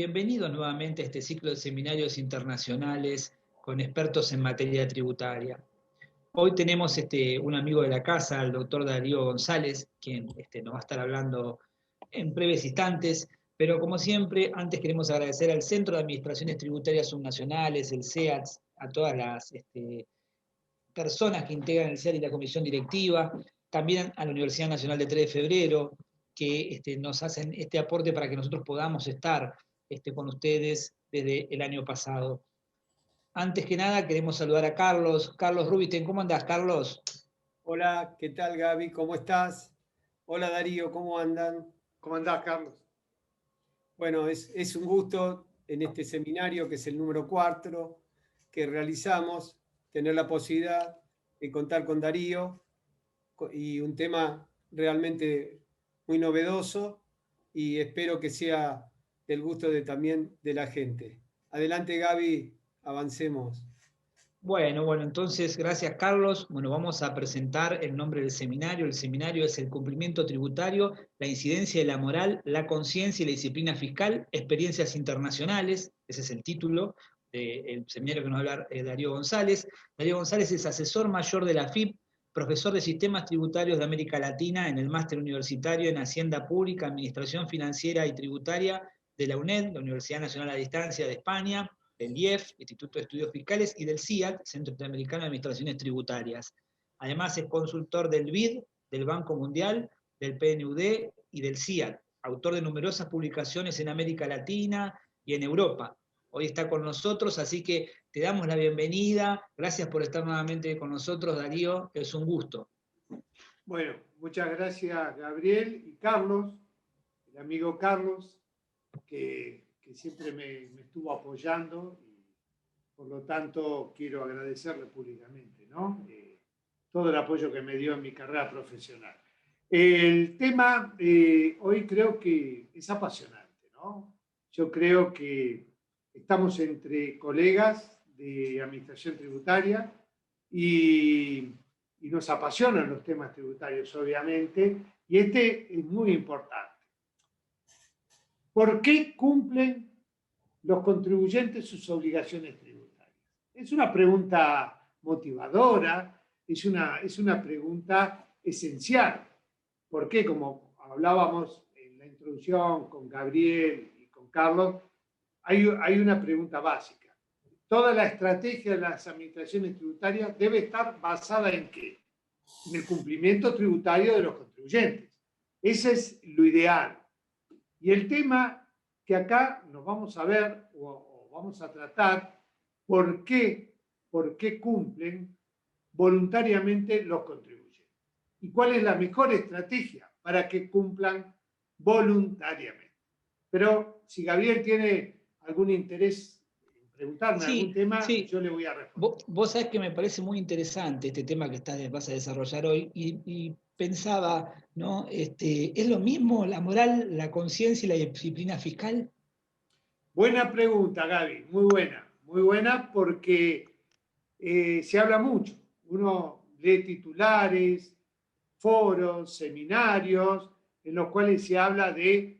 Bienvenidos nuevamente a este ciclo de seminarios internacionales con expertos en materia tributaria. Hoy tenemos un amigo de la casa, el doctor Darío González, quien nos va a estar hablando en breves instantes, pero como siempre, antes queremos agradecer al Centro de Administraciones Tributarias Subnacionales, el CEATS, a todas las personas que integran el CEAT y la comisión directiva, también a la Universidad Nacional de 3 de Febrero, que nos hacen este aporte para que nosotros podamos estar con ustedes desde el año pasado. Antes que nada, queremos saludar a Carlos. Carlos Rubiten, ¿cómo andás, Carlos? Hola, ¿qué tal, Gaby? ¿Cómo estás? Hola, Darío, ¿cómo andan? ¿Cómo andás, Carlos? Bueno, es un gusto en este seminario, que es el número 4 que realizamos, tener la posibilidad de contar con Darío y un tema realmente muy novedoso, y espero que sea del gusto también de la gente. Adelante, Gaby, avancemos. Bueno, entonces, gracias, Carlos. Bueno, vamos a presentar el nombre del seminario. El seminario es el cumplimiento tributario, la incidencia de la moral, la conciencia y la disciplina fiscal, experiencias internacionales. Ese es el título del seminario que nos va a hablar Darío González. Darío González es asesor mayor de la AFIP, profesor de sistemas tributarios de América Latina en el máster universitario en Hacienda Pública, Administración Financiera y Tributaria de la UNED, la Universidad Nacional a Distancia de España, del IEF, Instituto de Estudios Fiscales, y del CIAT, Centro Interamericano de Administraciones Tributarias. Además es consultor del BID, del Banco Mundial, del PNUD y del CIAT, autor de numerosas publicaciones en América Latina y en Europa. Hoy está con nosotros, así que te damos la bienvenida. Gracias por estar nuevamente con nosotros, Darío, es un gusto. Bueno, muchas gracias, Gabriel y Carlos, el amigo Carlos, que siempre me estuvo apoyando, y por lo tanto quiero agradecerle públicamente, ¿no? Todo el apoyo que me dio en mi carrera profesional. El tema hoy creo que es apasionante, ¿no? Yo creo que estamos entre colegas de administración tributaria y nos apasionan los temas tributarios, obviamente, y este es muy importante. ¿Por qué cumplen los contribuyentes sus obligaciones tributarias? Es una pregunta motivadora, es una pregunta esencial. ¿Por qué? Como hablábamos en la introducción con Gabriel y con Carlos, hay una pregunta básica. Toda la estrategia de las administraciones tributarias debe estar basada ¿en qué? En el cumplimiento tributario de los contribuyentes. Ese es lo ideal. Y el tema que acá nos vamos a ver o vamos a tratar, ¿por qué cumplen voluntariamente los contribuyentes? ¿Y cuál es la mejor estrategia para que cumplan voluntariamente? Pero si Gabriel tiene algún interés en preguntarme algún tema, yo le voy a responder. Vos sabés que me parece muy interesante este tema que vas a desarrollar hoy, y pensaba, ¿no? ¿Es lo mismo la moral, la conciencia y la disciplina fiscal? Buena pregunta, Gaby, muy buena porque se habla mucho. Uno lee titulares, foros, seminarios, en los cuales se habla de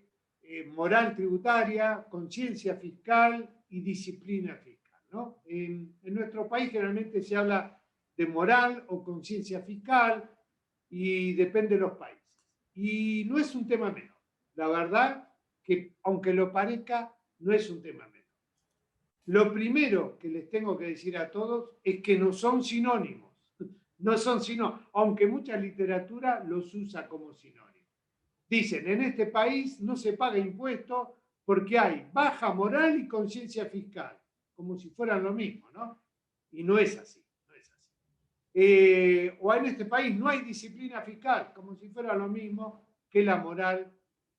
moral tributaria, conciencia fiscal y disciplina fiscal, ¿no? En nuestro país generalmente se habla de moral o conciencia fiscal, y depende de los países. Y no es un tema menor. La verdad que, aunque lo parezca, no es un tema menor. Lo primero que les tengo que decir a todos es que no son sinónimos. No son sinónimos, aunque mucha literatura los usa como sinónimos. Dicen, en este país no se paga impuesto porque hay baja moral y conciencia fiscal, como si fueran lo mismo, ¿no? Y no es así, no es así. O en este país no hay disciplina fiscal, como si fuera lo mismo que la moral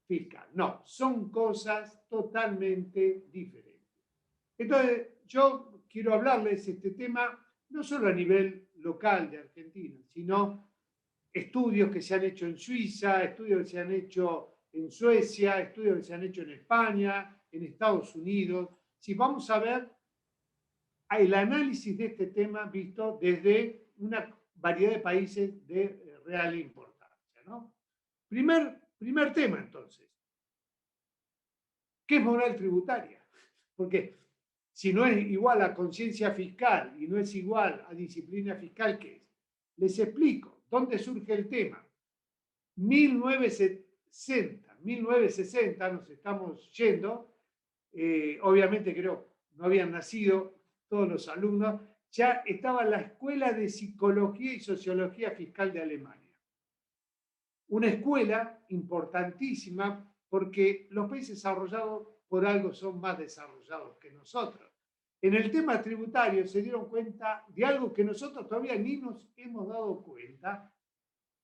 fiscal. No, son cosas totalmente diferentes. Entonces, yo quiero hablarles este tema no solo a nivel local de Argentina, sino estudios que se han hecho en Suiza, estudios que se han hecho en Suecia, estudios que se han hecho en España, en Estados Unidos. Si vamos a ver el análisis de este tema visto desde una variedad de países de real importancia, ¿no? Primer tema, entonces. ¿qué es moral tributaria? Porque si no es igual a conciencia fiscal y no es igual a disciplina fiscal, ¿qué es? Les explico dónde surge el tema. 1960, nos estamos yendo, obviamente creo no habían nacido todos los alumnos, ya estaba la Escuela de Psicología y Sociología Fiscal de Alemania. Una escuela importantísima porque los países desarrollados por algo son más desarrollados que nosotros. En el tema tributario se dieron cuenta de algo que nosotros todavía ni nos hemos dado cuenta,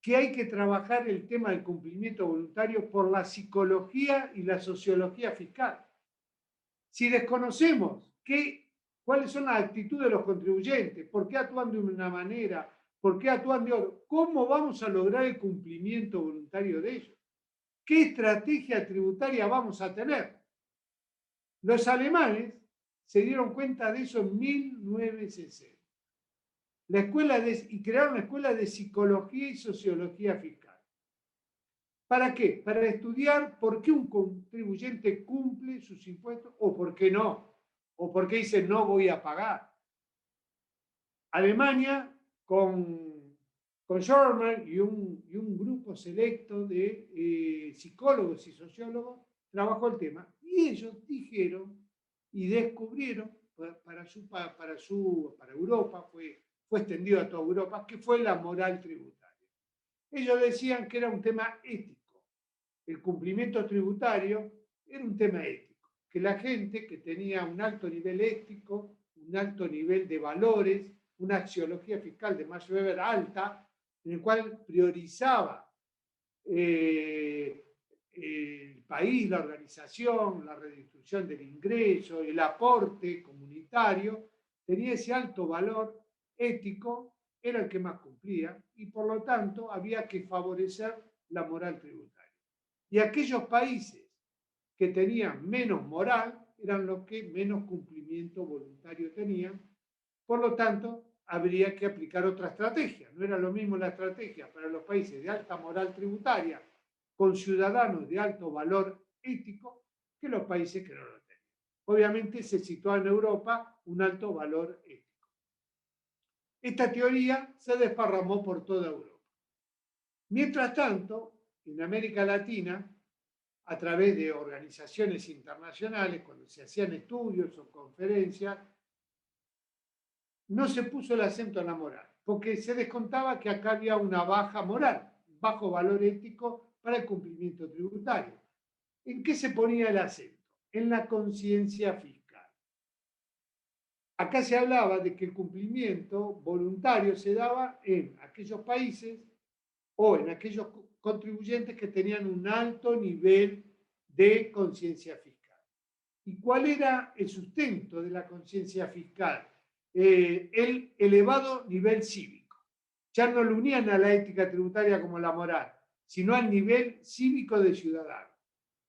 que hay que trabajar el tema del cumplimiento voluntario por la psicología y la sociología fiscal. Si desconocemos cuáles son las actitudes de los contribuyentes, por qué actúan de una manera, por qué actúan de otra, ¿cómo vamos a lograr el cumplimiento voluntario de ellos? ¿Qué estrategia tributaria vamos a tener? Los alemanes se dieron cuenta de eso en 1960. Y crearon la Escuela de Psicología y Sociología Fiscal. ¿Para qué? Para estudiar por qué un contribuyente cumple sus impuestos o por qué no. O por qué dice no voy a pagar. Alemania, con Schormer y un grupo selecto de psicólogos y sociólogos, trabajó el tema. Y ellos dijeron y descubrieron para Europa, fue extendido a toda Europa, que fue la moral tributaria. Ellos decían que era un tema ético. El cumplimiento tributario era un tema ético, que la gente que tenía un alto nivel ético, un alto nivel de valores, una axiología fiscal de Max Weber alta, en el cual priorizaba el país, la organización, la redistribución del ingreso, el aporte comunitario, tenía ese alto valor ético, era el que más cumplía y por lo tanto había que favorecer la moral tributaria. Y aquellos países que tenían menos moral eran los que menos cumplimiento voluntario tenían. Por lo tanto, habría que aplicar otra estrategia. No era lo mismo la estrategia para los países de alta moral tributaria con ciudadanos de alto valor ético que los países que no lo tenían. Obviamente se situaba en Europa un alto valor ético. Esta teoría se desparramó por toda Europa. Mientras tanto, en América Latina, a través de organizaciones internacionales, cuando se hacían estudios o conferencias, no se puso el acento en la moral, porque se descontaba que acá había una baja moral, bajo valor ético para el cumplimiento tributario. ¿En qué se ponía el acento? En la conciencia fiscal. Acá se hablaba de que el cumplimiento voluntario se daba en aquellos países o en aquellos contribuyentes que tenían un alto nivel de conciencia fiscal. ¿Y cuál era el sustento de la conciencia fiscal? El elevado nivel cívico. Ya no lo unían a la ética tributaria como la moral, sino al nivel cívico de ciudadano.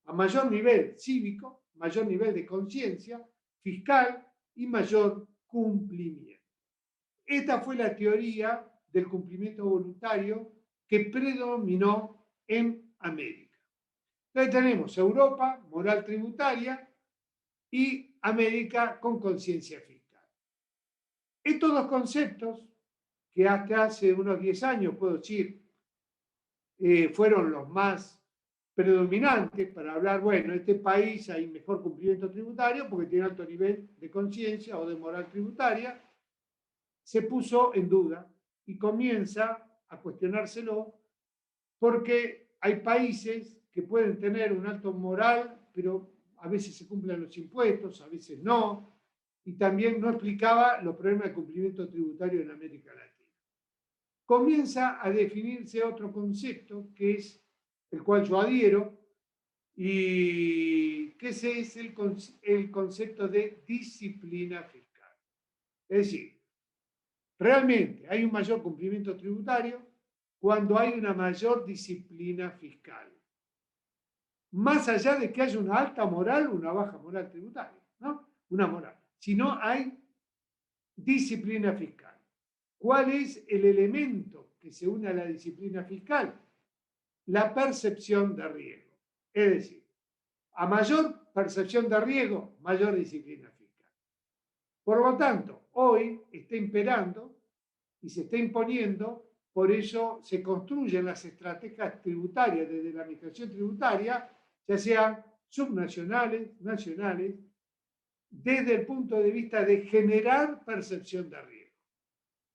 A mayor nivel cívico, mayor nivel de conciencia fiscal y mayor cumplimiento. Esta fue la teoría del cumplimiento voluntario que predominó en América. Entonces tenemos Europa, moral tributaria, y América con conciencia fiscal. Estos dos conceptos, que hasta hace unos 10 años, puedo decir, fueron los más predominantes para hablar, bueno, en este país hay mejor cumplimiento tributario porque tiene alto nivel de conciencia o de moral tributaria, se puso en duda y comienza a cuestionárselo porque hay países que pueden tener un alto moral, pero a veces se cumplen los impuestos, a veces no, y también no explicaba los problemas de cumplimiento tributario en América Latina. Comienza a definirse otro concepto que es el cual yo adhiero, y que ese es el concepto de disciplina fiscal. Es decir, realmente hay un mayor cumplimiento tributario cuando hay una mayor disciplina fiscal. Más allá de que haya una alta moral o una baja moral tributaria, ¿no? Una moral. Si no hay disciplina fiscal. ¿Cuál es el elemento que se une a la disciplina fiscal? La percepción de riesgo. Es decir, a mayor percepción de riesgo, mayor disciplina fiscal. Por lo tanto, hoy está imperando y se está imponiendo, por eso se construyen las estrategias tributarias desde la administración tributaria, ya sean subnacionales, nacionales, desde el punto de vista de generar percepción de riesgo.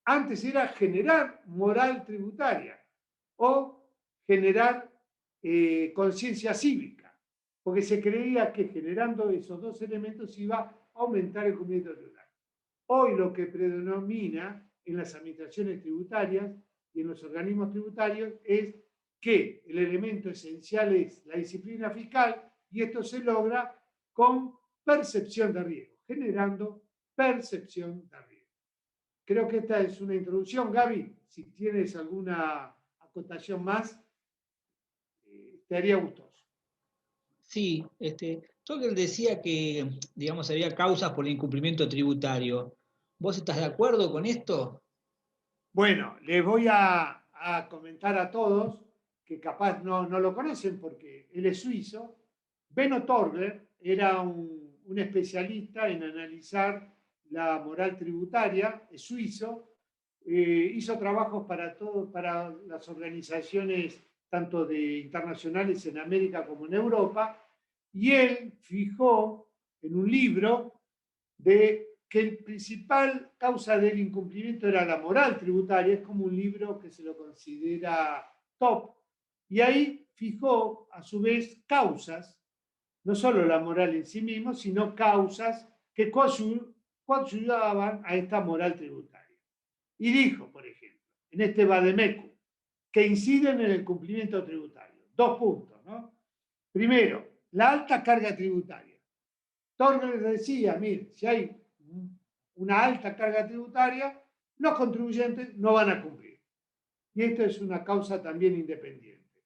Antes era generar moral tributaria o generar conciencia cívica, porque se creía que generando esos dos elementos iba a aumentar el cumplimiento tributario. Hoy lo que predomina en las administraciones tributarias y en los organismos tributarios es que el elemento esencial es la disciplina fiscal y esto se logra con percepción de riesgo, generando percepción de riesgo. Creo que esta es una introducción. Gaby, si tienes alguna acotación más, te haría gustoso. Sí, Togel decía que, digamos, había causas por el incumplimiento tributario. ¿Vos estás de acuerdo con esto? Bueno, les voy a comentar a todos que capaz no lo conocen porque él es suizo. Benno Torgler era un especialista en analizar la moral tributaria, es suizo, hizo trabajos para las organizaciones tanto de internacionales en América como en Europa, y él fijó en un libro de que la principal causa del incumplimiento era la moral tributaria, es como un libro que se lo considera top, y ahí fijó a su vez causas, no solo la moral en sí mismo, sino causas que coayudaban a esta moral tributaria. Y dijo, por ejemplo, en este vademecum, que inciden en el cumplimiento tributario. 2 puntos, ¿no? Primero, la alta carga tributaria. Torgler decía, mire, si hay una alta carga tributaria, los contribuyentes no van a cumplir. Y esto es una causa también independiente.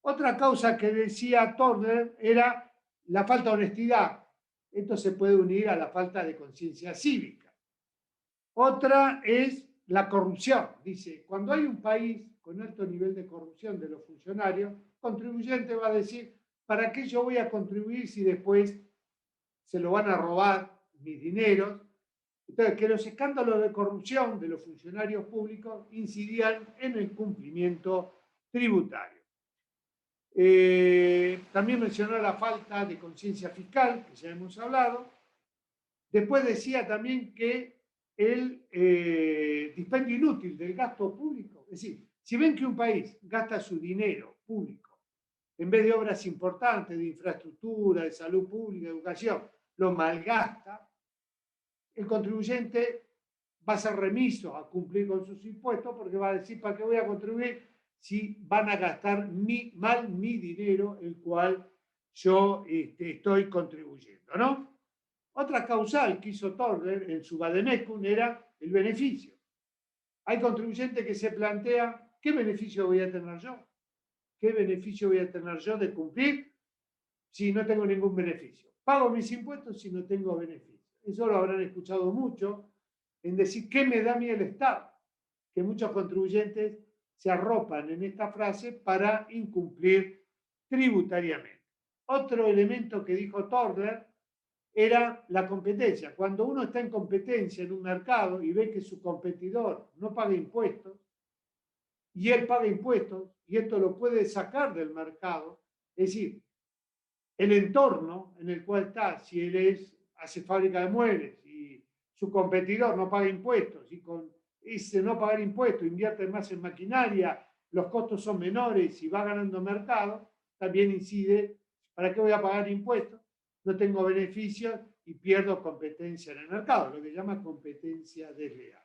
Otra causa que decía Torgler era la falta de honestidad. Esto se puede unir a la falta de conciencia cívica. Otra es la corrupción. Dice, cuando hay un país con alto nivel de corrupción de los funcionarios, el contribuyente va a decir, ¿para qué yo voy a contribuir si después se lo van a robar mis dineros? Entonces, que los escándalos de corrupción de los funcionarios públicos incidían en el cumplimiento tributario. También mencionó la falta de conciencia fiscal, que ya hemos hablado. Después decía también que el dispendio inútil del gasto público, es decir, si ven que un país gasta su dinero público en vez de obras importantes de infraestructura, de salud pública, de educación, lo malgasta, el contribuyente va a ser remiso a cumplir con sus impuestos porque va a decir, ¿para qué voy a contribuir si van a gastar mal mi dinero, el cual yo estoy contribuyendo, ¿no? Otra causal que hizo Torgler en su vademecum era el beneficio. Hay contribuyentes que se plantean, ¿qué beneficio voy a tener yo? ¿Qué beneficio voy a tener yo de cumplir si no tengo ningún beneficio? Pago mis impuestos si no tengo beneficio. Eso lo habrán escuchado mucho en decir, ¿qué me da a mí el Estado? Que muchos contribuyentes se arropan en esta frase para incumplir tributariamente. Otro elemento que dijo Torgler era la competencia. Cuando uno está en competencia en un mercado y ve que su competidor no paga impuestos, y él paga impuestos, y esto lo puede sacar del mercado, es decir, el entorno en el cual está, si él hace fábrica de muebles y su competidor no paga impuestos, y con ese no pagar impuestos invierte más en maquinaria, los costos son menores y va ganando mercado, también incide, ¿para qué voy a pagar impuestos? No tengo beneficios y pierdo competencia en el mercado, lo que se llama competencia desleal.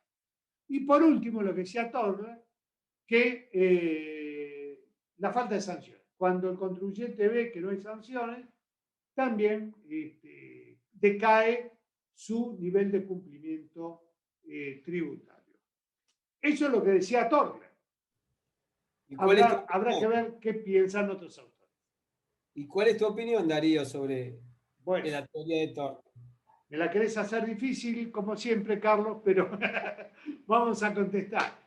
Y por último, lo que decía Torgler, que la falta de sanciones. Cuando el contribuyente ve que no hay sanciones, también decae su nivel de cumplimiento tributario. Eso es lo que decía Torgler. Habrá que ver qué piensan otros autores. ¿Y cuál es tu opinión, Darío, sobre bueno, la teoría de Torgler? Me la querés hacer difícil, como siempre, Carlos, pero vamos a contestar.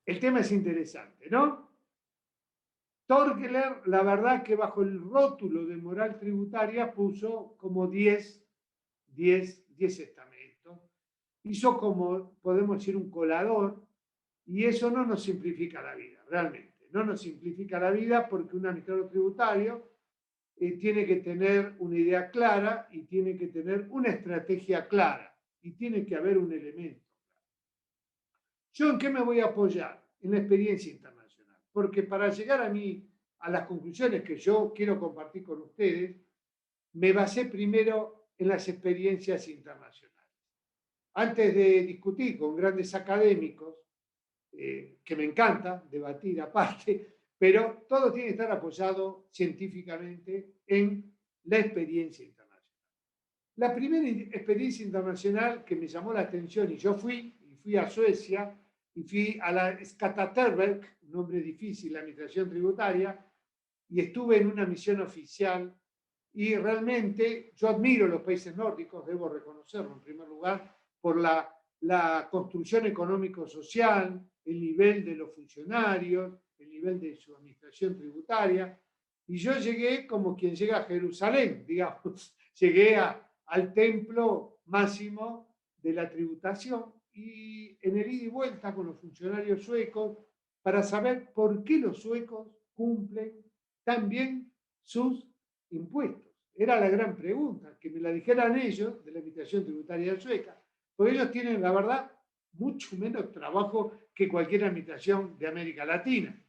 El tema es interesante, ¿no? Torgler, la verdad que bajo el rótulo de moral tributaria puso como 10 estamentos. Hizo como, podemos decir, un colador, y eso no nos simplifica la vida, realmente. No nos simplifica la vida porque un administrador tributario tiene que tener una idea clara y tiene que tener una estrategia clara y tiene que haber un elemento. ¿Yo en qué me voy a apoyar? En la experiencia internacional. Porque para llegar a las conclusiones que yo quiero compartir con ustedes, me basé primero en las experiencias internacionales. Antes de discutir con grandes académicos, que me encanta debatir aparte, pero todo tiene que estar apoyado científicamente en la experiencia internacional. La primera experiencia internacional que me llamó la atención, y yo fui a Suecia, y fui a la Skatteverket, un nombre difícil, la administración tributaria, y estuve en una misión oficial, y realmente yo admiro los países nórdicos, debo reconocerlo en primer lugar, por la construcción económico-social, el nivel de los funcionarios, el nivel de su administración tributaria, y yo llegué como quien llega a Jerusalén, digamos, llegué al templo máximo de la tributación, y en el ida y vuelta con los funcionarios suecos para saber por qué los suecos cumplen tan bien sus impuestos. Era la gran pregunta, que me la dijeran ellos de la administración tributaria sueca, porque ellos tienen, la verdad, mucho menos trabajo que cualquier administración de América Latina.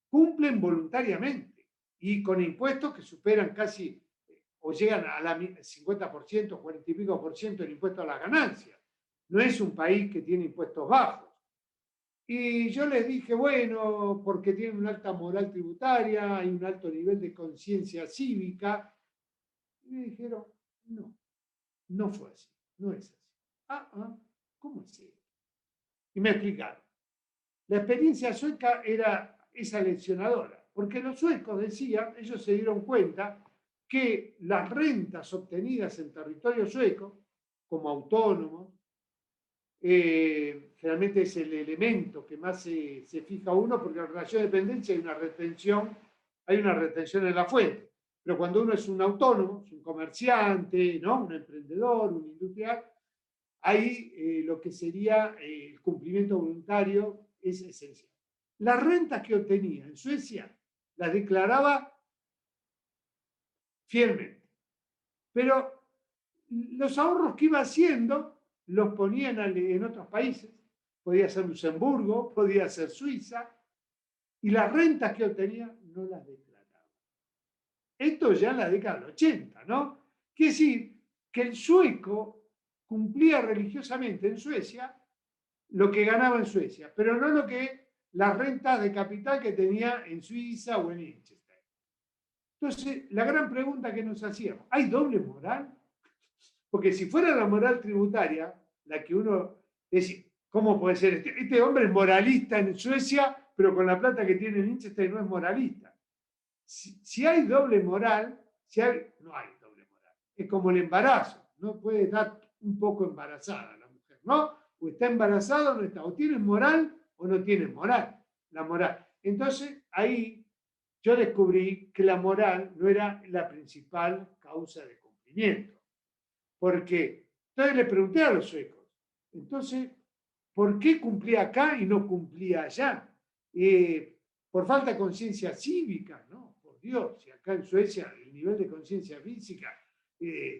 Cumplen voluntariamente y con impuestos que superan casi o llegan al 50%, 40 y pico por ciento del impuesto a las ganancias. No es un país que tiene impuestos bajos. Y yo les dije, bueno, porque tienen una alta moral tributaria, hay un alto nivel de conciencia cívica. Y me dijeron, no, no fue así, no es así. ¿Cómo es eso? Y me explicaron. La experiencia sueca era esa leccionadora, porque los suecos decían, ellos se dieron cuenta que las rentas obtenidas en territorio sueco, como autónomos, generalmente es el elemento que más se fija uno, porque en relación de dependencia hay una retención en la fuente. Pero cuando uno es un autónomo, es un comerciante, ¿no? Un emprendedor, un industrial, ahí lo que sería el cumplimiento voluntario es esencial. Las rentas que obtenía en Suecia las declaraba fielmente, pero los ahorros que iba haciendo los ponían en otros países, podía ser Luxemburgo, podía ser Suiza, y las rentas que obtenía no las declaraba. Esto ya en la década del 80, ¿no? Quiere decir que el sueco cumplía religiosamente en Suecia lo que ganaba en Suecia, pero no lo que las rentas de capital que tenía en Suiza o en Liechtenstein. Entonces, la gran pregunta que nos hacíamos, ¿hay doble moral? Porque si fuera la moral tributaria, la que uno decía, ¿cómo puede ser? Este hombre es moralista en Suecia, pero con la plata que tiene en Liechtenstein no es moralista. Si hay doble moral, no hay doble moral. Es como el embarazo, no puede estar un poco embarazada la mujer, ¿no? O está embarazada o no está, o tiene moral o no tiene moral, la moral. Entonces ahí yo descubrí que la moral no era la principal causa de cumplimiento. Porque entonces le pregunté a los suecos, entonces, ¿por qué cumplía acá y no cumplía allá? Por falta de conciencia cívica, ¿no? Por Dios, si acá en Suecia el nivel de conciencia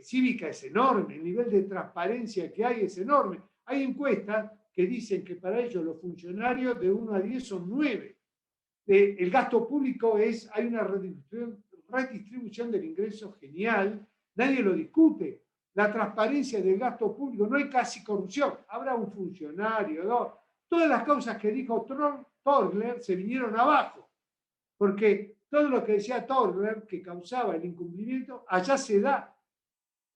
cívica es enorme, el nivel de transparencia que hay es enorme. Hay encuestas que dicen que para ellos los funcionarios de 1 a 10 son 9. El gasto público hay una redistribución del ingreso genial, nadie lo discute. La transparencia del gasto público, no hay casi corrupción, habrá un funcionario, ¿no? Todas las causas que dijo Torgler se vinieron abajo, porque todo lo que decía Torgler que causaba el incumplimiento, allá se da.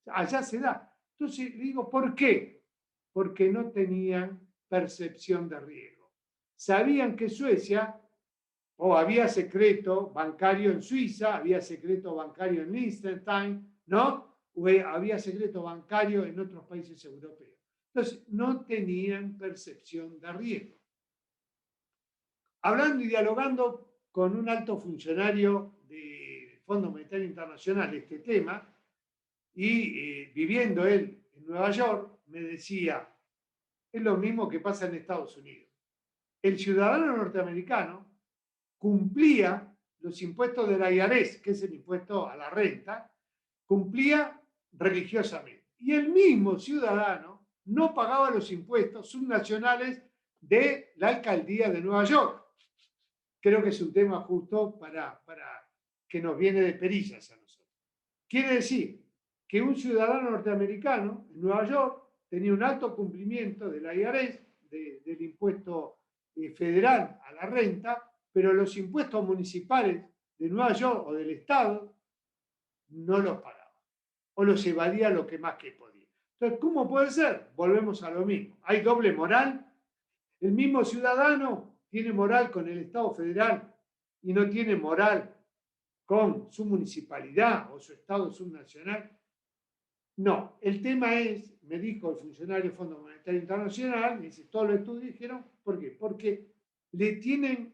Entonces digo, ¿por qué? Porque no tenían percepción de riesgo. Sabían que Suecia, había secreto bancario en Suiza, había secreto bancario en Liechtenstein, ¿no? Había secreto bancario en otros países europeos. Entonces, no tenían percepción de riesgo. Hablando y dialogando con un alto funcionario del Fondo Monetario Internacional este tema, y viviendo él en Nueva York, me decía, es lo mismo que pasa en Estados Unidos. El ciudadano norteamericano cumplía los impuestos del IRS, que es el impuesto a la renta, cumplía religiosamente. Y el mismo ciudadano no pagaba los impuestos subnacionales de la alcaldía de Nueva York. Creo que es un tema justo para que nos viene de perillas a nosotros. Quiere decir que un ciudadano norteamericano en Nueva York tenía un alto cumplimiento del IRS, del impuesto federal a la renta, pero los impuestos municipales de Nueva York o del Estado no los pagaba, o los evadía lo que más que podía. Entonces, ¿cómo puede ser? Volvemos a lo mismo. ¿Hay doble moral? El mismo ciudadano tiene moral con el Estado federal y no tiene moral con su municipalidad o su Estado subnacional. No, el tema es, me dijo el funcionario del Fondo Monetario Internacional, me dice, todos los estudios dijeron, ¿por qué? Porque le tienen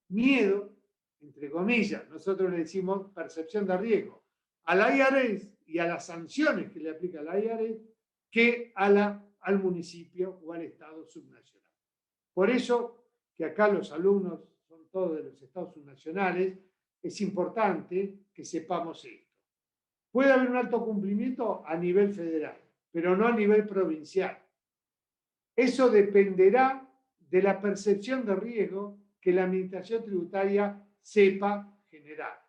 miedo, entre comillas, nosotros le decimos percepción de riesgo, al IRS y a las sanciones que le aplica al IRS que al municipio o al Estado subnacional. Por eso que acá los alumnos son todos de los estados subnacionales, es importante que sepamos esto. Puede haber un alto cumplimiento a nivel federal, pero no a nivel provincial. Eso dependerá de la percepción de riesgo que la administración tributaria sepa generar.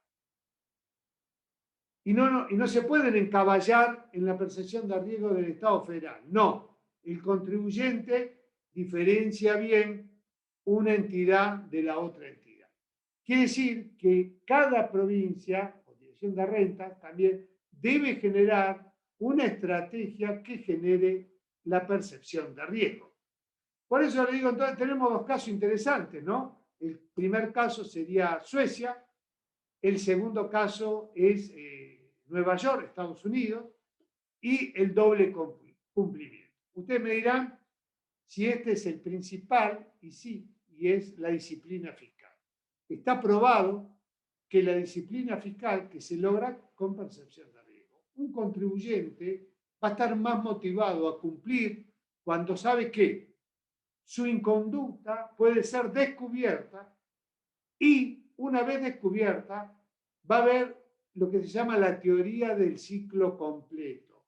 Y no se pueden encaballar en la percepción de riesgo del Estado federal. No, el contribuyente diferencia bien una entidad de la otra entidad. Quiere decir que cada provincia o dirección de rentas también debe generar una estrategia que genere la percepción de riesgo. Por eso le digo, entonces tenemos dos casos interesantes, ¿no? El primer caso sería Suecia, el segundo caso es Nueva York, Estados Unidos, y el doble cumplimiento. Ustedes me dirán si este es el principal, y sí, y es la disciplina fiscal. Está probado que la disciplina fiscal que se logra con percepción de riesgo. Un contribuyente va a estar más motivado a cumplir cuando sabe que su inconducta puede ser descubierta y una vez descubierta va a haber lo que se llama la teoría del ciclo completo.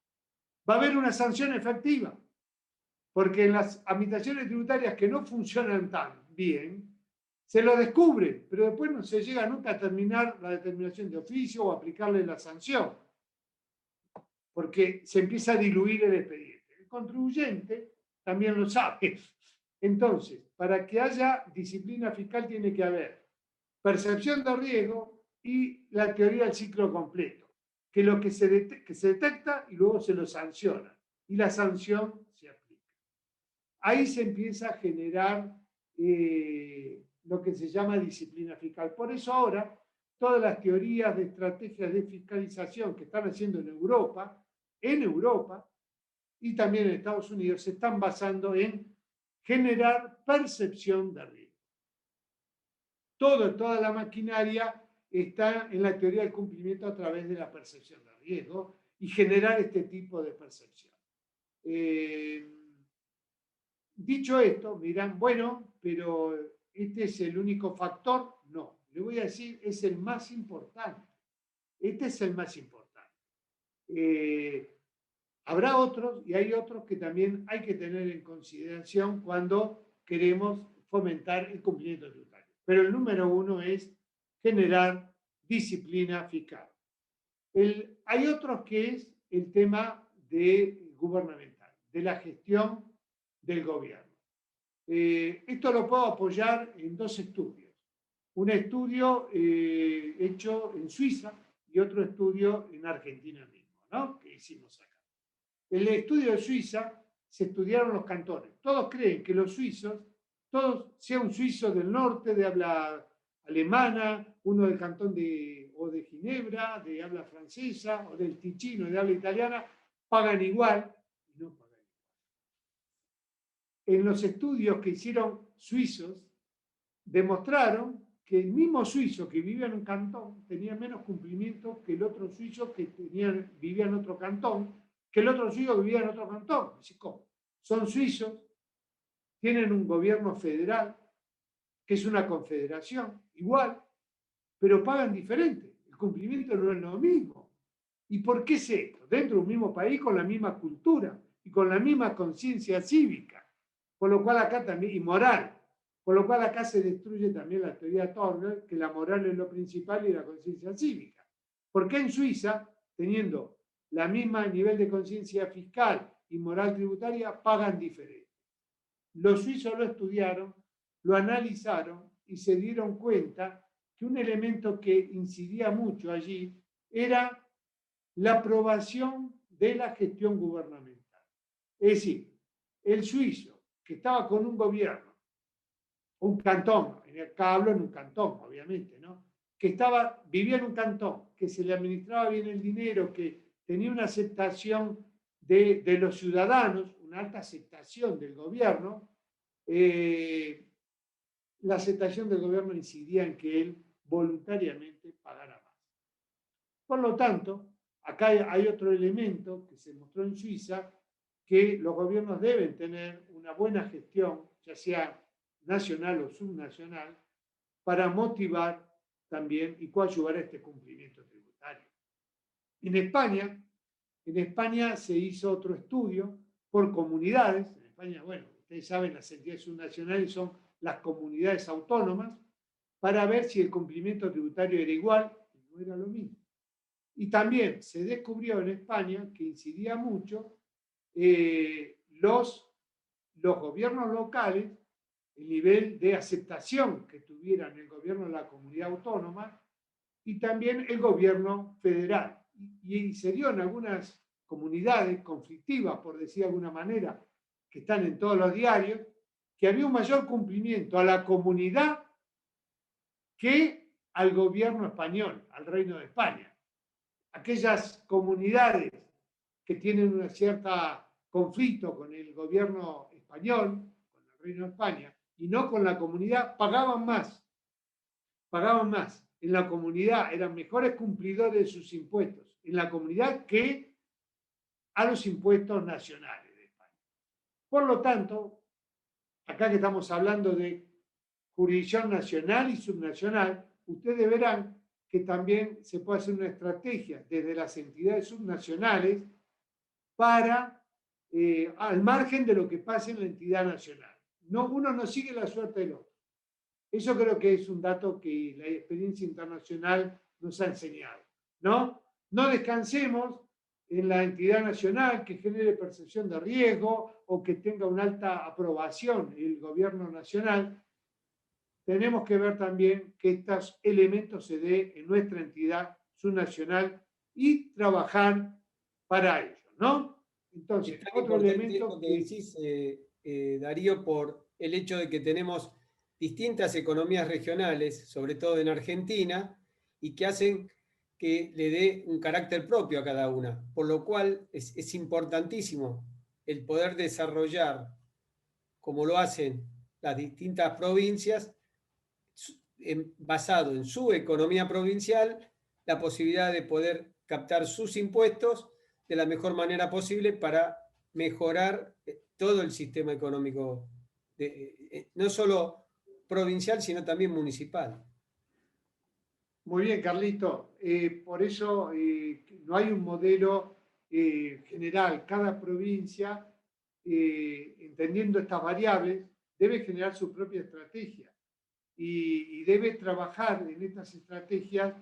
Va a haber una sanción efectiva, porque en las administraciones tributarias que no funcionan tan bien, se lo descubre, pero después no se llega nunca a terminar la determinación de oficio o aplicarle la sanción, porque se empieza a diluir el expediente. El contribuyente también lo sabe. Entonces, para que haya disciplina fiscal tiene que haber percepción de riesgo y la teoría del ciclo completo, que es lo que se detecta y luego se lo sanciona, y la sanción se aplica. Ahí se empieza a generar lo que se llama disciplina fiscal. Por eso ahora todas las teorías de estrategias de fiscalización que están haciendo en Europa y también en Estados Unidos se están basando en generar percepción de riesgo. Toda la maquinaria está en la teoría del cumplimiento a través de la percepción de riesgo y generar este tipo de percepción. Dicho esto, me dirán, bueno, pero ¿este es el único factor? No, le voy a decir, es el más importante. Este es el más importante. Habrá otros y hay otros que también hay que tener en consideración cuando queremos fomentar el cumplimiento tributario. Pero el número uno es generar disciplina fiscal. Hay otros que es el tema gubernamental, de la gestión del gobierno. Esto lo puedo apoyar en dos estudios. Un estudio hecho en Suiza y otro estudio en Argentina mismo, ¿no? Que hicimos acá. En el estudio de Suiza se estudiaron los cantones. Todos creen que los suizos, sea un suizo del norte de habla alemana, uno del cantón de Ginebra, de habla francesa, o del Ticino, de habla italiana, pagan igual y no pagan igual. En los estudios que hicieron suizos, demostraron que el mismo suizo que vivía en un cantón tenía menos cumplimiento que el otro suizo que vivía en otro cantón, que el otro suizo que vivía en otro cantón. ¿Cómo? Son suizos, tienen un gobierno federal, que es una confederación, igual, pero pagan diferente. El cumplimiento no es lo mismo. ¿Y por qué es esto? Dentro de un mismo país, con la misma cultura y con la misma conciencia cívica, por lo cual acá también, y moral, por lo cual acá se destruye también la teoría Turner, que la moral es lo principal y la conciencia cívica. Porque en Suiza, teniendo la misma nivel de conciencia fiscal y moral tributaria, pagan diferente. Los suizos lo estudiaron, lo analizaron y se dieron cuenta que un elemento que incidía mucho allí era la aprobación de la gestión gubernamental. Es decir, el suizo que estaba con un gobierno, un cantón, acá hablo en un cantón, obviamente, ¿no? Que vivía en un cantón, que se le administraba bien el dinero, que tenía una aceptación de los ciudadanos, una alta aceptación del gobierno, la aceptación del gobierno incidía en que él voluntariamente pagara más. Por lo tanto, acá hay otro elemento que se mostró en Suiza, que los gobiernos deben tener una buena gestión, ya sea nacional o subnacional, para motivar también y coadyuvar a este cumplimiento tributario. En España se hizo otro estudio por comunidades. En España, bueno, ustedes saben, las entidades subnacionales son las comunidades autónomas, para ver si el cumplimiento tributario era igual, y no era lo mismo. Y también se descubrió en España que incidía mucho los gobiernos locales, el nivel de aceptación que tuvieran el gobierno de la comunidad autónoma y también el gobierno federal. Y se dio en algunas comunidades conflictivas, por decir de alguna manera, que están en todos los diarios, que había un mayor cumplimiento a la comunidad que al gobierno español, al Reino de España. Aquellas comunidades que tienen un cierto conflicto con el gobierno español, con el Reino de España, y no con la comunidad, pagaban más. En la comunidad eran mejores cumplidores de sus impuestos, en la comunidad que a los impuestos nacionales de España. Por lo tanto, acá que estamos hablando de jurisdicción nacional y subnacional, ustedes verán que también se puede hacer una estrategia desde las entidades subnacionales para, al margen de lo que pase en la entidad nacional. Uno no sigue la suerte del otro. Eso creo que es un dato que la experiencia internacional nos ha enseñado. No descansemos en la entidad nacional que genere percepción de riesgo o que tenga una alta aprobación el gobierno nacional. Tenemos que ver también que estos elementos se den en nuestra entidad subnacional y trabajar para ello, ¿no? Entonces, otro elemento que decís, Darío, por el hecho de que tenemos distintas economías regionales, sobre todo en Argentina, y que hacen que le dé un carácter propio a cada una, por lo cual es importantísimo el poder desarrollar, como lo hacen las distintas provincias, basado en su economía provincial, la posibilidad de poder captar sus impuestos de la mejor manera posible para mejorar todo el sistema económico, no solo provincial, sino también municipal. Muy bien, Carlito. Por eso no hay un modelo general. Cada provincia, entendiendo estas variables, debe generar su propia estrategia y debe trabajar en estas estrategias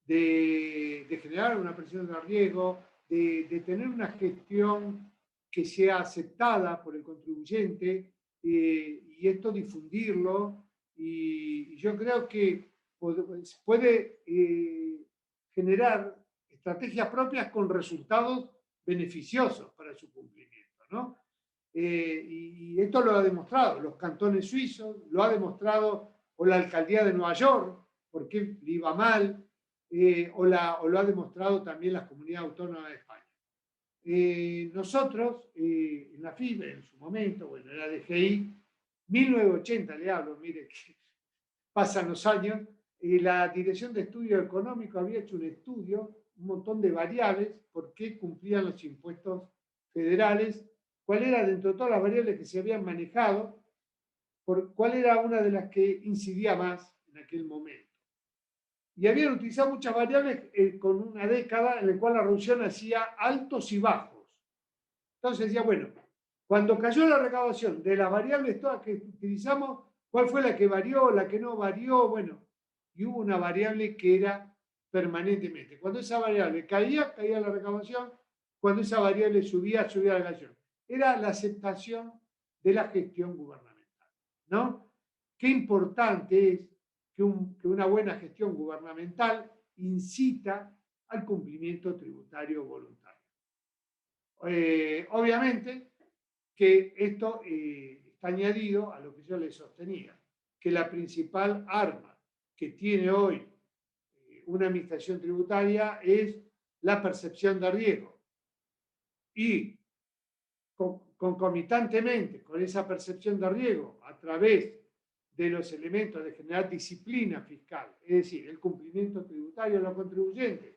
de generar una presión de riesgo, de tener una gestión que sea aceptada por el contribuyente y esto difundirlo. Y yo creo que puede generar estrategias propias con resultados beneficiosos para su cumplimiento, ¿no? Y esto lo ha demostrado los cantones suizos, lo ha demostrado o la alcaldía de Nueva York, porque le iba mal, o lo ha demostrado también las comunidades autónomas de España. Nosotros, en la FIBE, en su momento, bueno, en la DGI, 1980 le hablo, mire, que pasan los años, y la Dirección de Estudio Económico había hecho un estudio, un montón de variables, por qué cumplían los impuestos federales, cuál era dentro de todas las variables que se habían manejado, cuál era una de las que incidía más en aquel momento. Y habían utilizado muchas variables con una década en la cual la reducción hacía altos y bajos. Entonces decía, bueno, cuando cayó la recaudación de las variables todas que utilizamos, ¿cuál fue la que varió, la que no varió? Bueno, y hubo una variable que era permanentemente. Cuando esa variable caía, caía la recaudación. Cuando esa variable subía, subía la recaudación. Era la aceptación de la gestión gubernamental, ¿no? Qué importante es que una buena gestión gubernamental incita al cumplimiento tributario voluntario. Obviamente que esto está añadido a lo que yo les sostenía, que la principal arma que tiene hoy una administración tributaria es la percepción de riesgo. Y concomitantemente con esa percepción de riesgo a través de los elementos de generar disciplina fiscal, es decir, el cumplimiento tributario de los contribuyentes,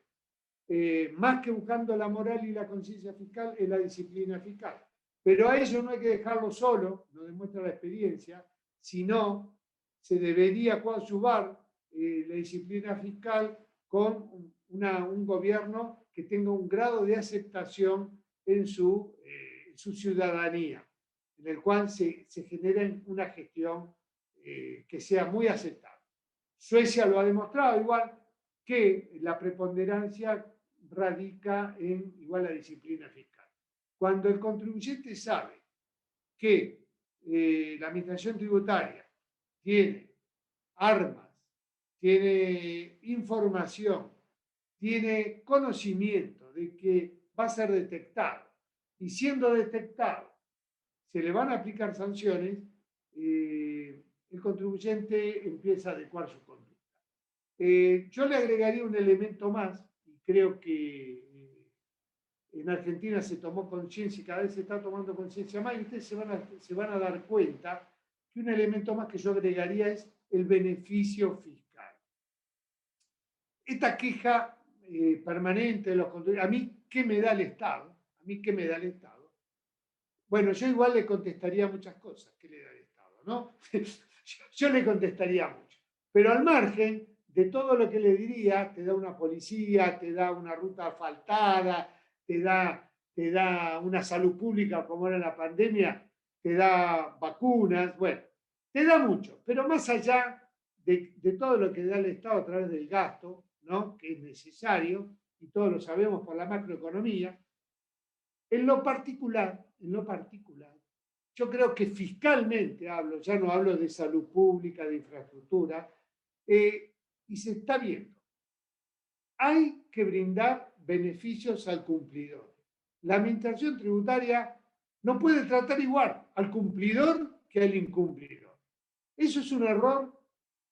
más que buscando la moral y la conciencia fiscal, es la disciplina fiscal. Pero a ello no hay que dejarlo solo, lo demuestra la experiencia, sino se debería coadyuvar la disciplina fiscal con un gobierno que tenga un grado de aceptación en su ciudadanía, en el cual se genere una gestión que sea muy aceptable. Suecia lo ha demostrado, igual que la preponderancia radica en igual la disciplina fiscal. Cuando el contribuyente sabe que la administración tributaria tiene armas, tiene información, tiene conocimiento de que va a ser detectado, y siendo detectado se le van a aplicar sanciones, el contribuyente empieza a adecuar su conducta. Yo le agregaría un elemento más, y creo que en Argentina se tomó conciencia y cada vez se está tomando conciencia más, y ustedes se van a dar cuenta que un elemento más que yo agregaría es el beneficio fiscal. Esta queja permanente de los contribuyentes, ¿a mí qué me da el Estado? ¿A mí qué me da el Estado? Bueno, yo igual le contestaría muchas cosas. ¿Qué le da el Estado? ¿No? Yo le contestaría mucho. Pero al margen de todo lo que le diría, te da una policía, te da una ruta asfaltada, te da una salud pública como era en la pandemia, te da vacunas, bueno, te da mucho. Pero más allá de todo lo que da el Estado a través del gasto, ¿no? Que es necesario, y todos lo sabemos por la macroeconomía, en lo particular, yo creo que fiscalmente hablo, ya no hablo de salud pública, de infraestructura, y se está viendo. Hay que brindar beneficios al cumplidor. La administración tributaria no puede tratar igual al cumplidor que al incumplidor. Eso es un error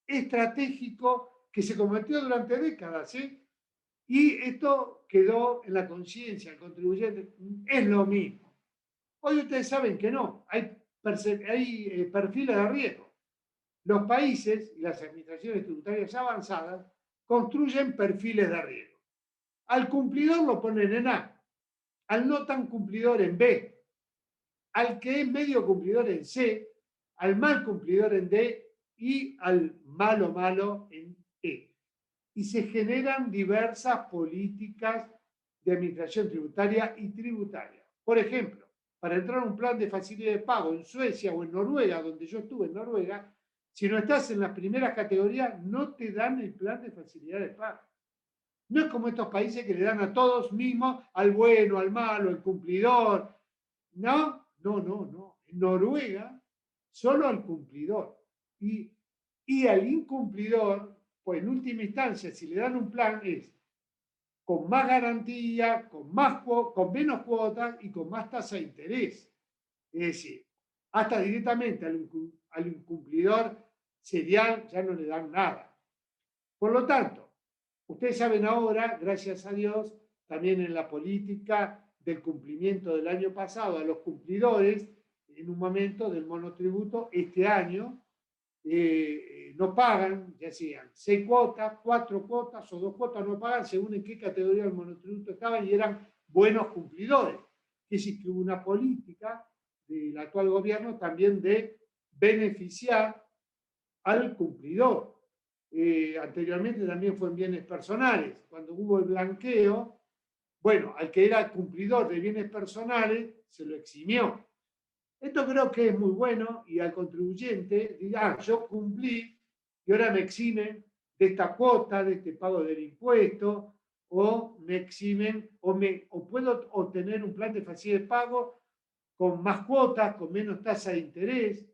estratégico que se cometió durante décadas, ¿sí? Y esto quedó en la conciencia del contribuyente. Es lo mismo. Hoy ustedes saben que no, hay perfiles de riesgo. Los países y las administraciones tributarias avanzadas construyen perfiles de riesgo. Al cumplidor lo ponen en A, al no tan cumplidor en B, al que es medio cumplidor en C, al mal cumplidor en D y al malo en E. Y se generan diversas políticas de administración tributaria y tributaria. Por ejemplo, para entrar a un plan de facilidad de pago en Suecia o en Noruega, donde yo estuve en Noruega, si no estás en las primeras categorías, no te dan el plan de facilidad de pago. No es como estos países que le dan a todos mismos, al bueno, al malo, al cumplidor. No. En Noruega, solo al cumplidor. Y al incumplidor, pues en última instancia, si le dan un plan, es con más garantía, con menos cuotas y con más tasa de interés. Es decir, hasta directamente al incumplidor serial ya no le dan nada. Por lo tanto, ustedes saben ahora, gracias a Dios, también en la política del cumplimiento del año pasado a los cumplidores, en un momento del monotributo, este año no pagan, ya sean 6 cuotas, 4 cuotas o 2 cuotas, no pagan según en qué categoría del monotributo estaban y eran buenos cumplidores. Es decir, que hubo una política del actual gobierno también de beneficiar al cumplidor. Anteriormente también fue en bienes personales. Cuando hubo el blanqueo, bueno, al que era cumplidor de bienes personales se lo eximió. Esto creo que es muy bueno y al contribuyente dirá, yo cumplí y ahora me eximen de esta cuota, de este pago del impuesto, o me eximen, o puedo obtener un plan de facilidad de pago con más cuotas, con menos tasa de interés.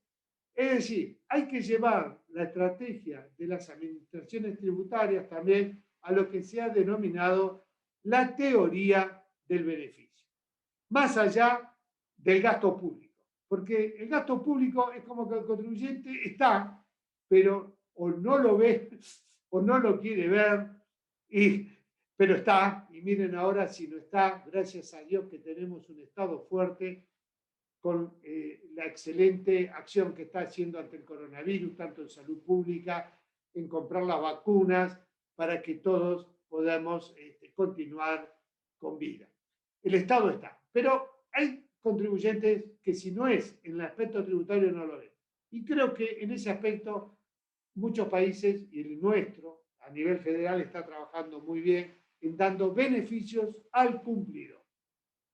Es decir, hay que llevar la estrategia de las administraciones tributarias también a lo que se ha denominado la teoría del beneficio, más allá del gasto público. Porque el gasto público es como que el contribuyente está, pero o no lo ve o no lo quiere ver, pero está. Y miren ahora si no está, gracias a Dios que tenemos un Estado fuerte con la excelente acción que está haciendo ante el coronavirus, tanto en salud pública, en comprar las vacunas, para que todos podamos continuar con vida. El Estado está, pero hay contribuyentes que si no es en el aspecto tributario no lo ven. Y creo que en ese aspecto muchos países, y el nuestro a nivel federal está trabajando muy bien en dando beneficios al cumplidor,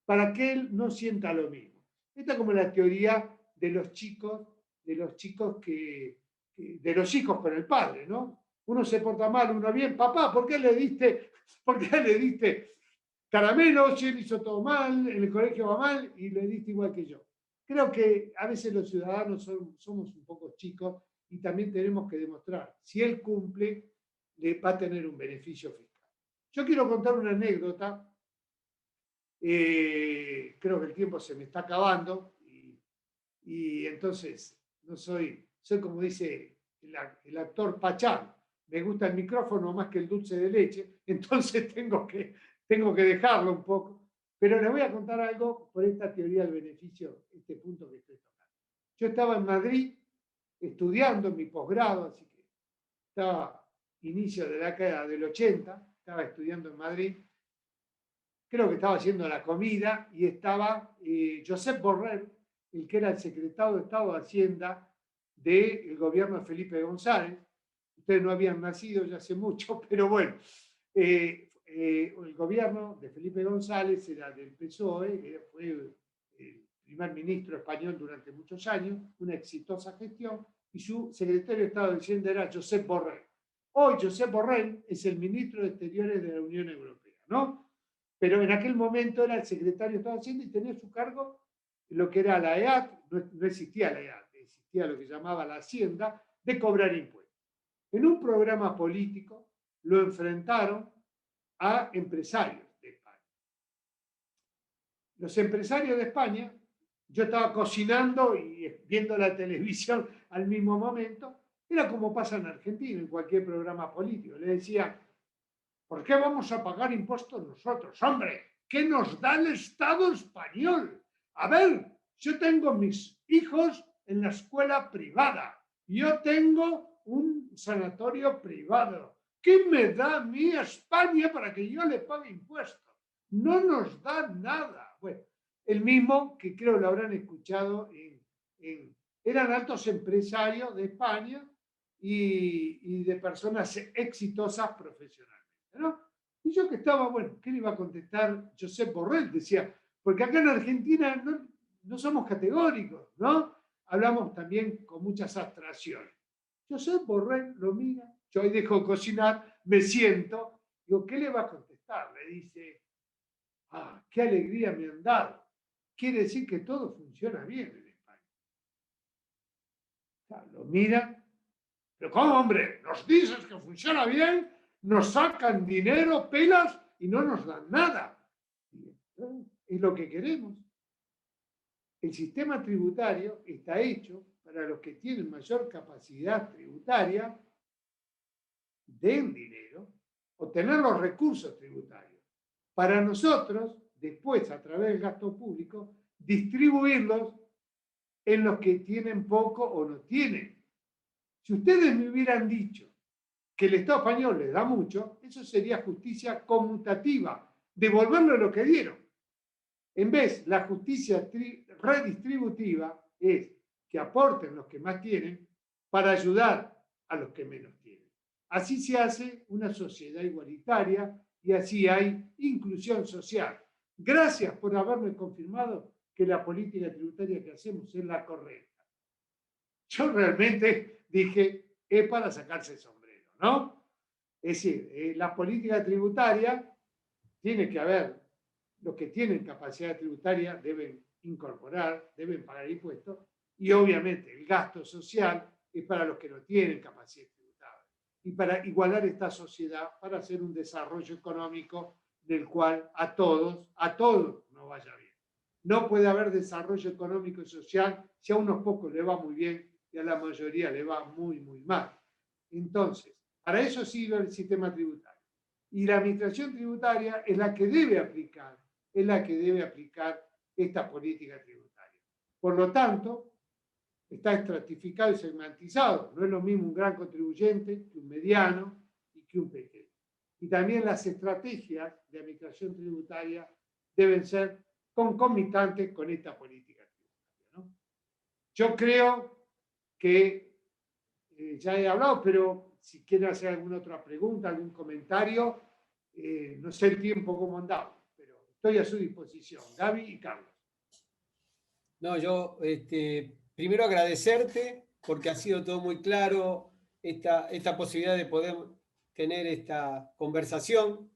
para que él no sienta lo mismo. Esta es como la teoría de los chicos de los hijos con el padre, ¿no? Uno se porta mal, uno bien, papá, ¿por qué le diste caramelo? Si él hizo todo mal, en el colegio va mal y le diste igual que yo. Creo que a veces los ciudadanos somos un poco chicos y también tenemos que demostrar, si él cumple, le va a tener un beneficio fiscal. Yo quiero contar una anécdota. Creo que el tiempo se me está acabando y entonces no soy como dice el actor Pachán, me gusta el micrófono más que el dulce de leche, entonces tengo que dejarlo un poco, pero les voy a contar algo por esta teoría del beneficio, este punto que estoy tocando. Yo estaba en Madrid estudiando en mi posgrado, así que estaba inicio de la década del 80, estaba estudiando en Madrid. Creo que estaba haciendo la comida y estaba Josep Borrell, el que era el secretario de Estado de Hacienda del gobierno de Felipe González. Ustedes no habían nacido ya hace mucho, pero bueno, el gobierno de Felipe González era del PSOE, fue el primer ministro español durante muchos años, una exitosa gestión, y su secretario de Estado de Hacienda era Josep Borrell. Hoy Josep Borrell es el ministro de Exteriores de la Unión Europea, ¿no? Pero en aquel momento era el secretario de Estado de Hacienda y tenía a su cargo lo que era la EAT, no existía la EAT, existía lo que llamaba la Hacienda, de cobrar impuestos. En un programa político lo enfrentaron a empresarios de España. Los empresarios de España, yo estaba cocinando y viendo la televisión al mismo momento, era como pasa en Argentina, en cualquier programa político. Le decían, ¿por qué vamos a pagar impuestos nosotros? Hombre, ¿qué nos da el Estado español? A ver, yo tengo mis hijos en la escuela privada. Yo tengo un sanatorio privado. ¿Qué me da a mí España para que yo le pague impuestos? No nos da nada. Bueno, el mismo que creo lo habrán escuchado eran altos empresarios de España y de personas exitosas profesionales, ¿no? Y yo que estaba, bueno, ¿qué le iba a contestar Josep Borrell? Decía, porque acá en Argentina no somos categóricos, ¿no? Hablamos también con muchas abstracciones. Josep Borrell lo mira, yo ahí dejo de cocinar, me siento, digo, ¿qué le va a contestar? Le dice, qué alegría me han dado. Quiere decir que todo funciona bien en España. O sea, lo mira, pero ¿cómo, hombre? Nos dices que funciona bien, nos sacan dinero, pelas y no nos dan nada. Es lo que queremos. El sistema tributario está hecho para los que tienen mayor capacidad tributaria, den dinero, obtener los recursos tributarios. Para nosotros, después, a través del gasto público, distribuirlos en los que tienen poco o no tienen Si ustedes me hubieran dicho que el Estado español les da mucho, eso sería justicia conmutativa, devolverle lo que dieron. En vez, la justicia redistributiva es que aporten los que más tienen para ayudar a los que menos tienen. Así se hace una sociedad igualitaria y así hay inclusión social. Gracias por haberme confirmado que la política tributaria que hacemos es la correcta. Yo realmente dije, es para sacarse el sombrero, ¿no? Es decir, la política tributaria tiene que haber, los que tienen capacidad tributaria deben incorporar, deben pagar impuestos, y obviamente el gasto social es para los que no tienen capacidad tributaria. Y para igualar esta sociedad, para hacer un desarrollo económico del cual a todos nos vaya bien. No puede haber desarrollo económico y social si a unos pocos le va muy bien y a la mayoría le va muy, muy mal. Entonces, para eso sirve el sistema tributario. Y la administración tributaria es la que debe aplicar esta política tributaria. Por lo tanto, está estratificado y segmentizado. No es lo mismo un gran contribuyente que un mediano y que un pequeño. Y también las estrategias de administración tributaria deben ser concomitantes con esta política tributaria, ¿no? Yo creo que ya he hablado, pero si quieren hacer alguna otra pregunta, algún comentario, no sé el tiempo cómo andaba, pero estoy a su disposición. Gaby y Carlos. No, yo primero agradecerte porque ha sido todo muy claro esta posibilidad de poder tener esta conversación,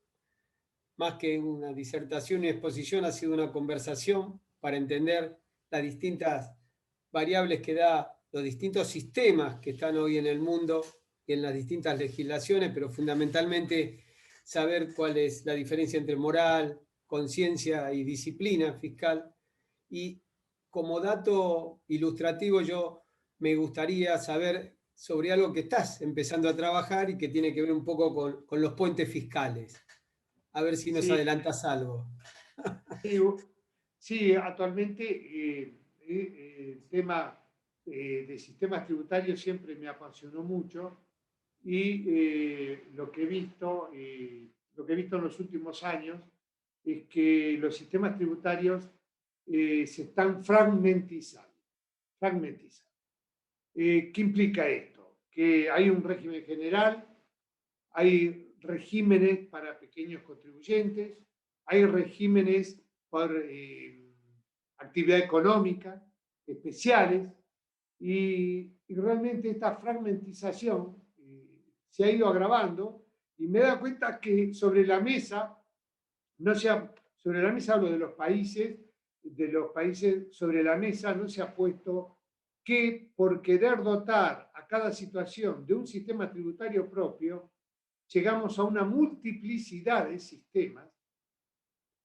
más que una disertación y exposición, ha sido una conversación para entender las distintas variables que da los distintos sistemas que están hoy en el mundo y en las distintas legislaciones, pero fundamentalmente saber cuál es la diferencia entre moral, conciencia y disciplina fiscal. Y como dato ilustrativo, yo me gustaría saber sobre algo que estás empezando a trabajar y que tiene que ver un poco con los puentes fiscales. A ver si nos adelantas algo. Sí, actualmente el tema de sistemas tributarios siempre me apasionó mucho y lo que he visto en los últimos años es que los sistemas tributarios se están fragmentizando. ¿Qué implica esto? Que hay un régimen general, hay regímenes para pequeños contribuyentes, hay regímenes por actividad económica especiales y realmente esta fragmentización se ha ido agravando y me he dado cuenta que sobre la mesa, sobre la mesa hablo de los países, sobre la mesa no se ha puesto que por querer dotar a cada situación de un sistema tributario propio, llegamos a una multiplicidad de sistemas,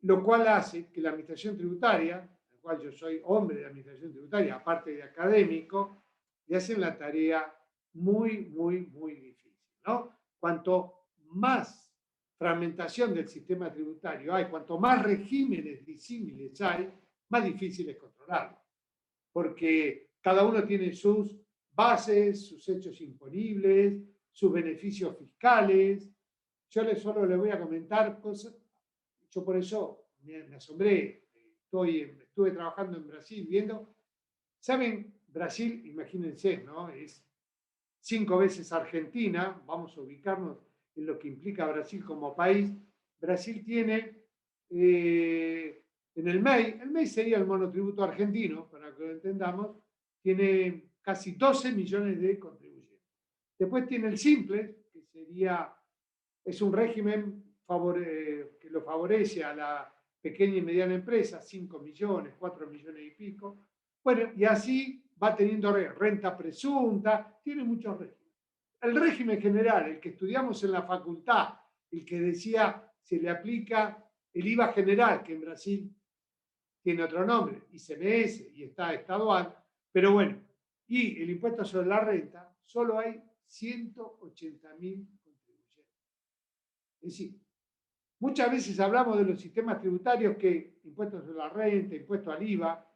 lo cual hace que la administración tributaria, en la cual yo soy hombre de administración tributaria, aparte de académico, le hacen la tarea muy, muy, muy difícil, ¿no? Cuanto más fragmentación del sistema tributario hay, cuanto más regímenes disímiles hay, más difícil es controlarlo, porque cada uno tiene sus bases, sus hechos imponibles, sus beneficios fiscales. Yo solo les voy a comentar cosas. Yo por eso me asombré. Estuve trabajando en Brasil viendo. ¿Saben? Brasil, imagínense, ¿no? Es 5 veces Argentina. Vamos a ubicarnos en lo que implica Brasil como país. Brasil tiene en el MEI sería el monotributo argentino, para que lo entendamos, tiene casi 12 millones de contribuyentes. Después tiene el simple, que es un régimen que lo favorece a la pequeña y mediana empresa, 5 millones, 4 millones y pico. Bueno, y así va teniendo renta presunta, tiene muchos regímenes. El régimen general, el que estudiamos en la facultad, el que decía se le aplica el IVA general, que en Brasil tiene otro nombre, ICMS, y está estadual, pero bueno, y el impuesto sobre la renta, solo hay 180.000 contribuyentes. Es decir, muchas veces hablamos de los sistemas tributarios que impuestos sobre la renta, impuesto al IVA,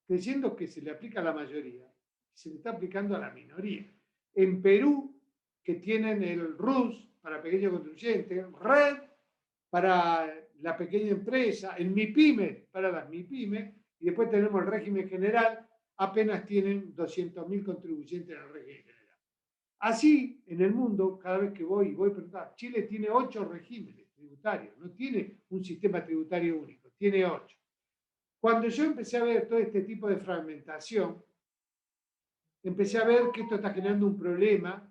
creyendo que se le aplica a la mayoría, se le está aplicando a la minoría. en Perú, que tienen el RUS para pequeños contribuyentes, RED para la pequeña empresa, el MIPYME para las MIPYME, y después tenemos el régimen general, apenas tienen 200.000 contribuyentes en el régimen general. Así, en el mundo, cada vez que voy a preguntar, Chile tiene 8 regímenes tributarios, no tiene un sistema tributario único, tiene 8. Cuando yo empecé a ver todo este tipo de fragmentación, empecé a ver que esto está generando un problema,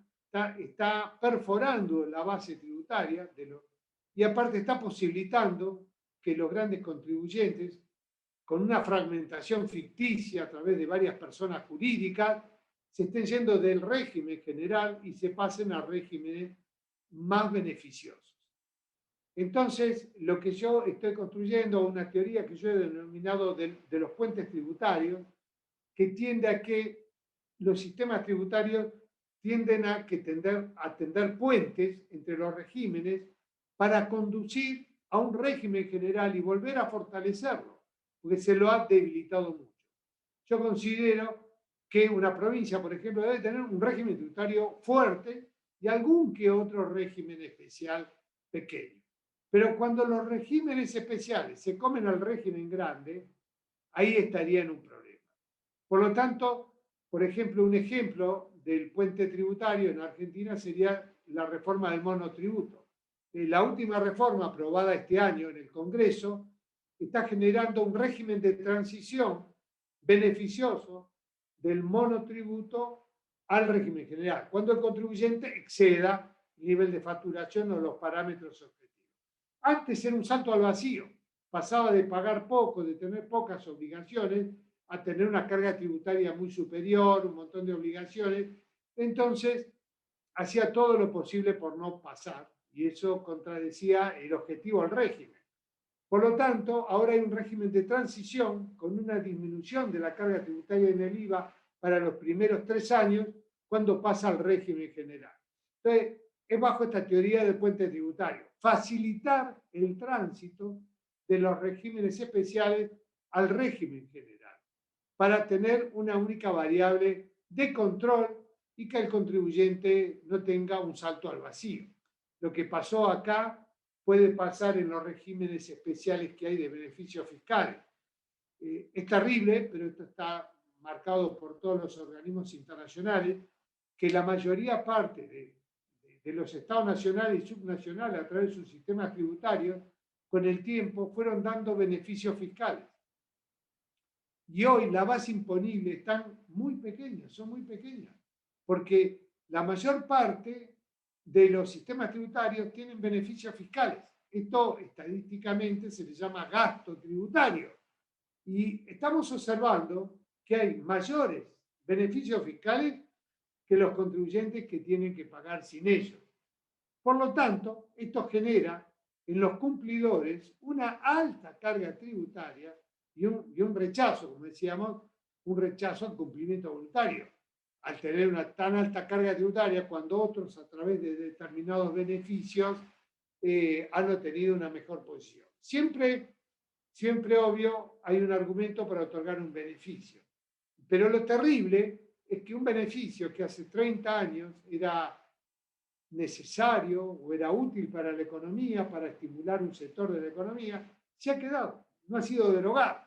está perforando la base tributaria y aparte está posibilitando que los grandes contribuyentes, con una fragmentación ficticia a través de varias personas jurídicas, se estén yendo del régimen general y se pasen a regímenes más beneficiosos. Entonces, lo que yo estoy construyendo, una teoría que yo he denominado de los puentes tributarios, que tiende a que los sistemas tributarios tienden a tender puentes entre los regímenes para conducir a un régimen general y volver a fortalecerlo, porque se lo ha debilitado mucho. Yo considero que una provincia, por ejemplo, debe tener un régimen tributario fuerte y algún que otro régimen especial pequeño. Pero cuando los regímenes especiales se comen al régimen grande, ahí estaría en un problema. Por lo tanto, por ejemplo, un ejemplo del puente tributario en Argentina sería la reforma del monotributo. La última reforma aprobada este año en el Congreso está generando un régimen de transición beneficioso del monotributo al régimen general, cuando el contribuyente exceda el nivel de facturación o los parámetros objetivos. Antes era un salto al vacío, pasaba de pagar poco, de tener pocas obligaciones, a tener una carga tributaria muy superior, un montón de obligaciones. Entonces, hacía todo lo posible por no pasar, y eso contradecía el objetivo al régimen. Por lo tanto, ahora hay un régimen de transición con una disminución de la carga tributaria en el IVA para los primeros 3 años, cuando pasa al régimen general. Entonces, es bajo esta teoría del puente tributario, facilitar el tránsito de los regímenes especiales al régimen general, para tener una única variable de control y que el contribuyente no tenga un salto al vacío. Lo que pasó acá puede pasar en los regímenes especiales que hay de beneficios fiscales. Es terrible, pero esto está marcado por todos los organismos internacionales, que la mayoría parte de los estados nacionales y subnacionales a través de sus sistemas tributarios, con el tiempo fueron dando beneficios fiscales. Y hoy la base imponible están muy pequeñas, son muy pequeñas, porque la mayor parte de los sistemas tributarios tienen beneficios fiscales. Esto estadísticamente se le llama gasto tributario. Y estamos observando que hay mayores beneficios fiscales que los contribuyentes que tienen que pagar sin ellos. Por lo tanto, esto genera en los cumplidores una alta carga tributaria y un rechazo, como decíamos, un rechazo al cumplimiento voluntario. Al tener una tan alta carga tributaria, cuando otros a través de determinados beneficios han obtenido una mejor posición. Siempre, obvio, hay un argumento para otorgar un beneficio. Pero lo terrible es que un beneficio que hace 30 años era necesario o era útil para la economía, para estimular un sector de la economía, se ha quedado, no ha sido derogado.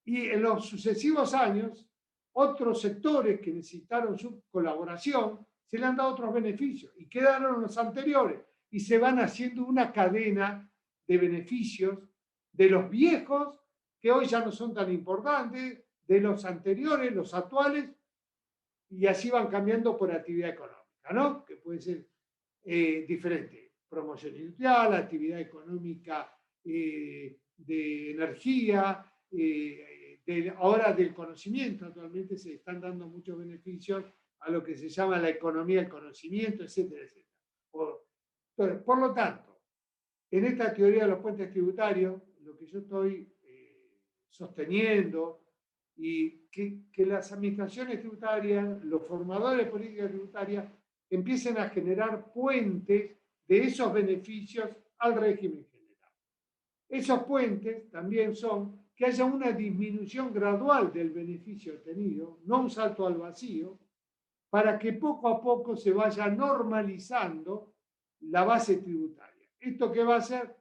Y en los sucesivos años, otros sectores que necesitaron su colaboración se le han dado otros beneficios y quedaron los anteriores y se van haciendo una cadena de beneficios de los viejos que hoy ya no son tan importantes, de los anteriores, los actuales, y así van cambiando por actividad económica, ¿no? Que puede ser diferente. Promoción industrial, actividad económica de energía, ahora del conocimiento. Actualmente se están dando muchos beneficios a lo que se llama la economía del conocimiento, etcétera, etcétera. Por lo tanto, en esta teoría de los puentes tributarios, lo que yo estoy sosteniendo y que las administraciones tributarias, los formadores de políticas tributarias, empiecen a generar puentes de esos beneficios al régimen general. Esos puentes también son que haya una disminución gradual del beneficio obtenido, no un salto al vacío, para que poco a poco se vaya normalizando la base tributaria. ¿Esto qué va a hacer?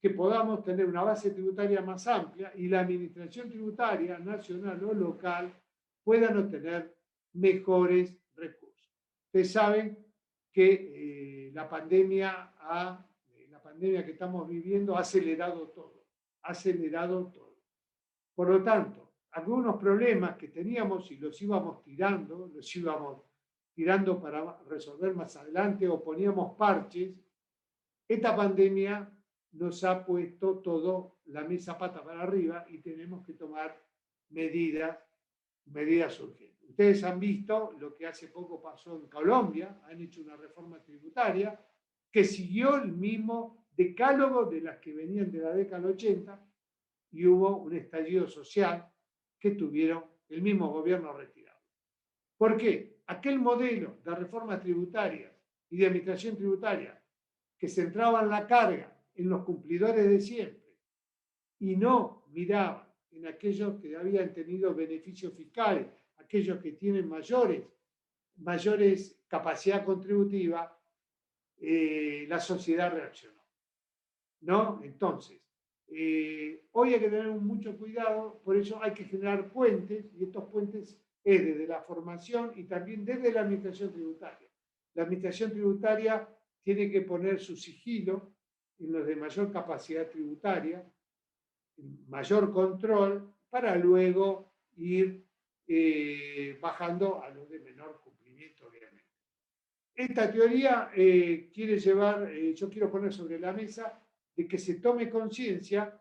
Que podamos tener una base tributaria más amplia y la administración tributaria nacional o local puedan obtener mejores recursos. Ustedes saben que la pandemia que estamos viviendo ha acelerado todo, Por lo tanto, algunos problemas que teníamos y los íbamos tirando para resolver más adelante o poníamos parches, esta pandemia nos ha puesto todo la mesa pata para arriba y tenemos que tomar medidas urgentes. Ustedes han visto lo que hace poco pasó en Colombia, han hecho una reforma tributaria que siguió el mismo decálogo de las que venían de la década del 80 y hubo un estallido social que tuvieron el mismo gobierno retirado. ¿Por qué? Aquel modelo de reforma tributaria y de administración tributaria que centraban la carga en los cumplidores de siempre y no miraban en aquellos que habían tenido beneficios fiscales, aquellos que tienen mayores capacidad contributiva, la sociedad reaccionó, ¿no? Entonces, hoy hay que tener mucho cuidado, por eso hay que generar puentes, y estos puentes es desde la formación y también desde la administración tributaria. La administración tributaria tiene que poner su sigilo en los de mayor capacidad tributaria, mayor control, para luego ir bajando a los de menor cumplimiento, obviamente. Esta teoría quiere llevar, yo quiero poner sobre la mesa, de que se tome conciencia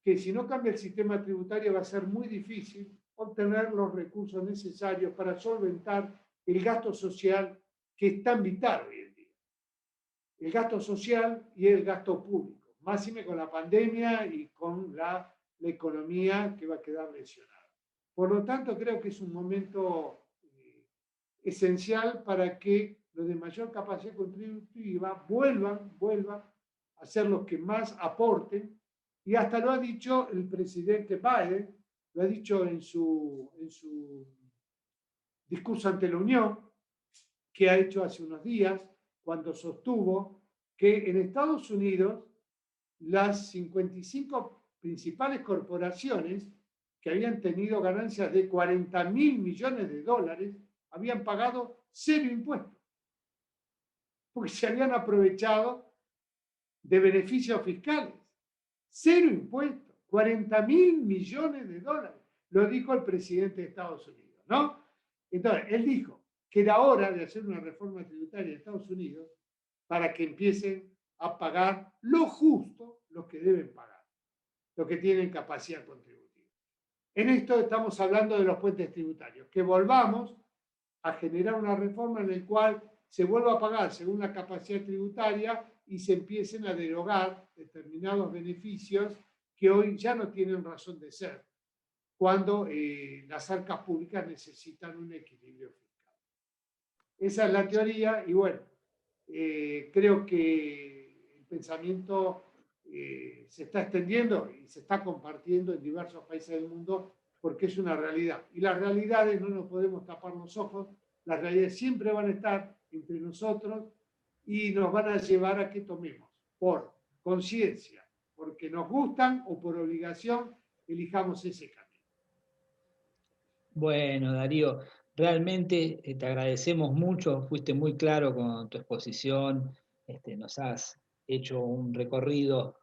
que si no cambia el sistema tributario va a ser muy difícil obtener los recursos necesarios para solventar el gasto social que es tan vital hoy en día. El gasto social y el gasto público, máxime con la pandemia y con la economía que va a quedar lesionada. Por lo tanto, creo que es un momento esencial para que los de mayor capacidad contributiva vuelvan a ser los que más aporten, y hasta lo ha dicho el presidente Biden, lo ha dicho en su discurso ante la Unión, que ha hecho hace unos días, cuando sostuvo que en Estados Unidos las 55 principales corporaciones que habían tenido ganancias de 40.000 millones de dólares habían pagado 0 impuestos, porque se habían aprovechado de beneficios fiscales. 0 impuestos, 40.000 millones de dólares, lo dijo el presidente de Estados Unidos, ¿no? Entonces, él dijo que era hora de hacer una reforma tributaria en Estados Unidos para que empiecen a pagar lo justo los que deben pagar, los que tienen capacidad contributiva. En esto estamos hablando de los puentes tributarios, que volvamos a generar una reforma en la cual se vuelva a pagar según la capacidad tributaria y se empiecen a derogar determinados beneficios que hoy ya no tienen razón de ser, cuando las arcas públicas necesitan un equilibrio fiscal. Esa es la teoría y bueno, creo que el pensamiento se está extendiendo y se está compartiendo en diversos países del mundo porque es una realidad. Y las realidades no nos podemos tapar los ojos, las realidades siempre van a estar entre nosotros y nos van a llevar a que tomemos por conciencia, porque nos gustan o por obligación, elijamos ese camino. Bueno, Darío, realmente te agradecemos mucho, fuiste muy claro con tu exposición, nos has hecho un recorrido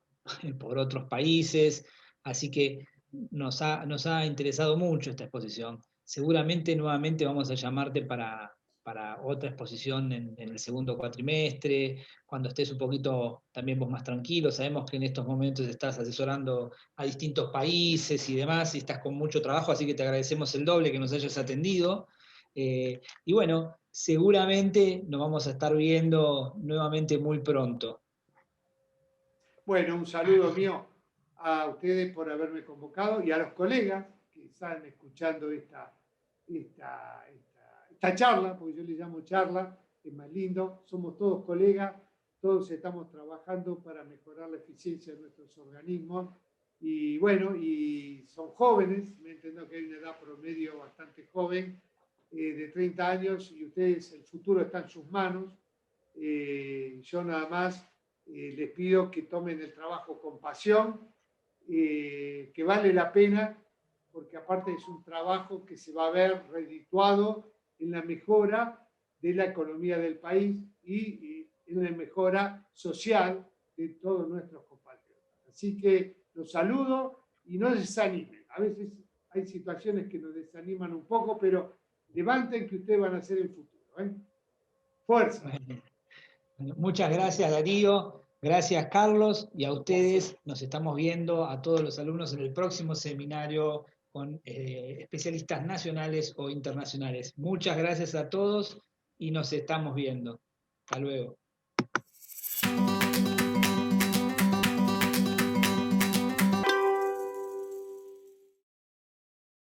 por otros países, así que nos ha interesado mucho esta exposición. Seguramente nuevamente vamos a llamarte para otra exposición en el segundo cuatrimestre, cuando estés un poquito también vos más tranquilo. Sabemos que en estos momentos estás asesorando a distintos países y demás, y estás con mucho trabajo, así que te agradecemos el doble que nos hayas atendido. Y bueno, seguramente nos vamos a estar viendo nuevamente muy pronto. Bueno, un saludo mío a ustedes por haberme convocado y a los colegas que están escuchando esta charla, porque yo le llamo charla, es más lindo, somos todos colegas, todos estamos trabajando para mejorar la eficiencia de nuestros organismos y bueno, y son jóvenes, me entiendo que hay una edad promedio bastante joven, de 30 años y ustedes, el futuro está en sus manos. Yo nada más les pido que tomen el trabajo con pasión, que vale la pena, porque aparte es un trabajo que se va a ver redituado en la mejora de la economía del país y en la mejora social de todos nuestros compatriotas. Así que los saludo y no desanimen. A veces hay situaciones que nos desaniman un poco, pero levanten que ustedes van a ser el futuro. Fuerza. Bueno, muchas gracias, Darío. Gracias, Carlos. Y a ustedes nos estamos viendo, a todos los alumnos, en el próximo seminario con especialistas nacionales o internacionales. Muchas gracias a todos y nos estamos viendo. Hasta luego.